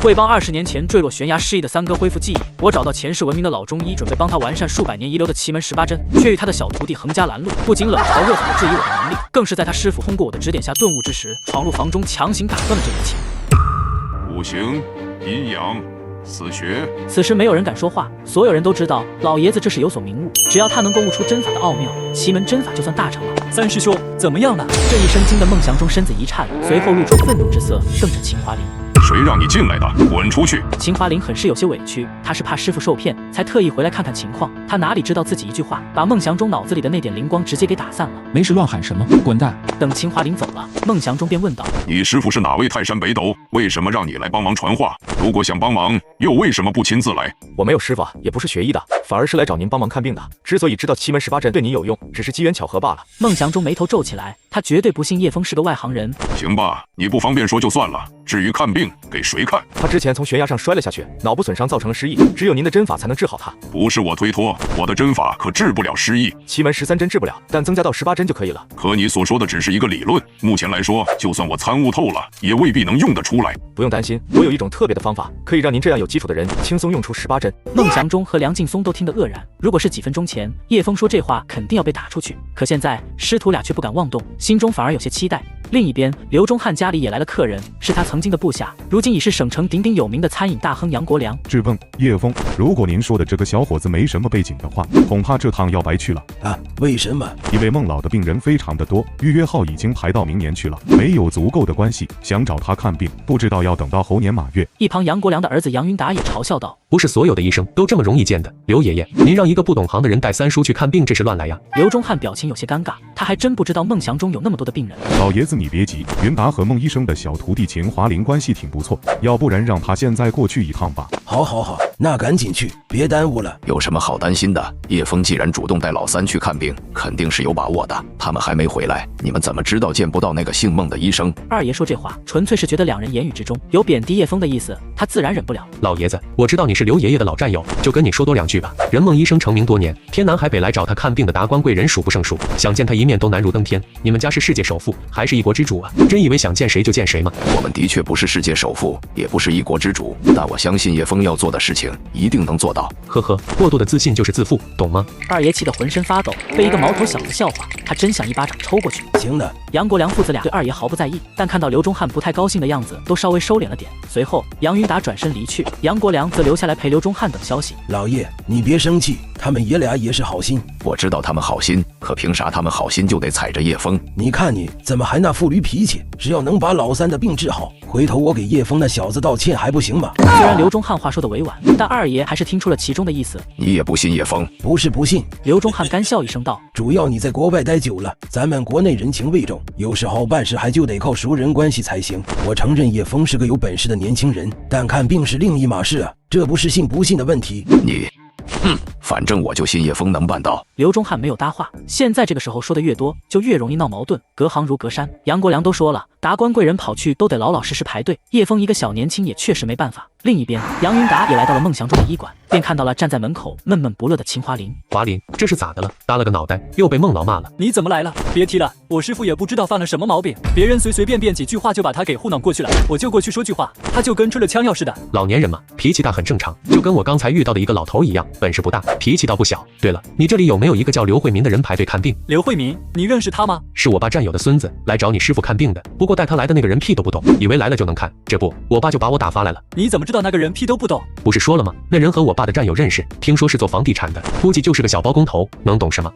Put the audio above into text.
为帮20年前坠落悬崖失忆的三哥恢复记忆，我找到前世闻名的老中医，准备帮他完善数百年遗留的奇门18针，却遇他的小徒弟横加拦路，不仅冷嘲热讽地质疑我的能力，更是在他师傅通过我的指点下顿悟之时，闯入房中强行打断了这一切。五行、阴阳、死穴。此时没有人敢说话，所有人都知道老爷子这是有所明悟，只要他能够悟出针法的奥妙，奇门针法就算大成了。三师兄怎么样了？这一声惊得孟祥中身子一颤，随后露出愤怒之色，瞪着秦华林。谁让你进来的？滚出去！秦华林很是有些委屈，他是怕师傅受骗，才特意回来看看情况。他哪里知道自己一句话，把孟祥中脑子里的那点灵光直接给打散了。没事乱喊什么，滚蛋！等秦华林走了，孟祥中便问道：“你师傅是哪位泰山北斗？为什么让你来帮忙传话？如果想帮忙，又为什么不亲自来？”我没有师傅，也不是学医的，反而是来找您帮忙看病的。之所以知道奇门18针对您有用，只是机缘巧合罢了。孟祥中眉头皱起来，他绝对不信叶枫是个外行人。行吧，你不方便说就算了。至于看病，给谁看？他之前从悬崖上摔了下去，脑部损伤造成了失忆，只有您的针法才能治好他。不是我推脱，我的针法可治不了失忆。奇门13针治不了，但增加到18针就可以了。可你所说的只是一个理论，目前来说，就算我参悟透了，也未必能用得出来。不用担心，我有一种特别的方法，可以让您这样有基础的人轻松用出18针。孟祥中和梁劲松都听得愕然。如果是几分钟前，叶枫说这话肯定要被打出去，可现在师徒俩却不敢妄动，心中反而有些期待。另一边，刘忠汉家里也来了客人，是他曾经的部下，如今已是省城鼎鼎有名的餐饮大亨杨国良。质问叶枫，如果您说的这个小伙子没什么背景的话，恐怕这趟要白去了啊？为什么？因为孟老的病人非常的多，预约号已经排到明年去了，没有足够的关系，想找他看病，不知道要等到猴年马月。一旁杨国良的儿子杨云达也嘲笑道：“不是所有的医生都这么容易见的，刘爷爷，您让一个不懂行的人带三叔去看病，这是乱来呀！”刘忠汉表情有些尴尬，他还真不知道孟祥中有那么多的病人。老爷子你别急，云达和孟医生的小徒弟秦华林关系挺不错，要不然让他现在过去一趟吧。好，那赶紧去，别耽误了。有什么好担心的？叶枫既然主动带老三去看病，肯定是有把握的。他们还没回来，你们怎么知道见不到那个姓孟的医生？二爷说这话，纯粹是觉得两人言语之中有贬低叶枫的意思，他自然忍不了。老爷子，我知道你是刘爷爷的老战友，就跟你说多两句吧。人孟医生成名多年，天南海北来找他看病的达官贵人数不胜数，想见他一面都难如登天。你们家是世界首富，还是一国之主啊？真以为想见谁就见谁吗？我们的确不是世界首富，也不是一国之主，但我相信叶枫要做的事情一定能做到。呵呵，过度的自信就是自负，懂吗？二爷气得浑身发抖，被一个毛头小子笑话，他真想一巴掌抽过去。行的。杨国良父子俩对二爷毫不在意，但看到刘忠汉不太高兴的样子，都稍微收敛了点。随后，杨云达转身离去，杨国良则留下来陪刘忠汉等消息。老爷，你别生气，他们爷俩也是好心。我知道他们好心，可凭啥他们好心就得踩着叶枫？你看你怎么还那妇驴脾气？只要能把老三的病治好，回头我给叶枫那小子道歉还不行吗？虽然刘忠汉话说的委婉，但二爷还是听出了其中的意思。你也不信叶枫？不是不信。刘忠汉干笑一声道：“主要你在国外待久了，咱们国内人情味重，有时候办事还就得靠熟人关系才行。我承认叶枫是个有本事的年轻人，但看病是另一码事啊，这不是信不信的问题。你。”反正我就信叶枫能办到。刘忠汉没有搭话，现在这个时候说的越多，就越容易闹矛盾，隔行如隔山。杨国良都说了，达官贵人跑去都得老老实实排队，叶枫一个小年轻也确实没办法。另一边，杨云达也来到了孟祥中的医馆，便看到了站在门口闷闷不乐的秦华林。华林，这是咋的了？耷了个脑袋，又被孟老骂了。你怎么来了？别提了，我师傅也不知道犯了什么毛病，别人随随便便几句话就把他给糊弄过去了，我就过去说句话，他就跟吃了枪药似的。老年人嘛，脾气大很正常，就跟我刚才遇到的一个老头一样，本事不大，脾气倒不小。对了，你这里有没有一个叫刘慧民的人排队看病？刘慧民，你认识他吗？是我爸战友的孙子，来找你师傅看病的。不过带他来的那个人屁都不懂，以为来了就能看，这不，我爸就把我打发来了。你怎么知道那个人屁都不懂？不是说了吗？那人和我爸的战友认识，听说是做房地产的，估计就是个小包工头，能懂什么？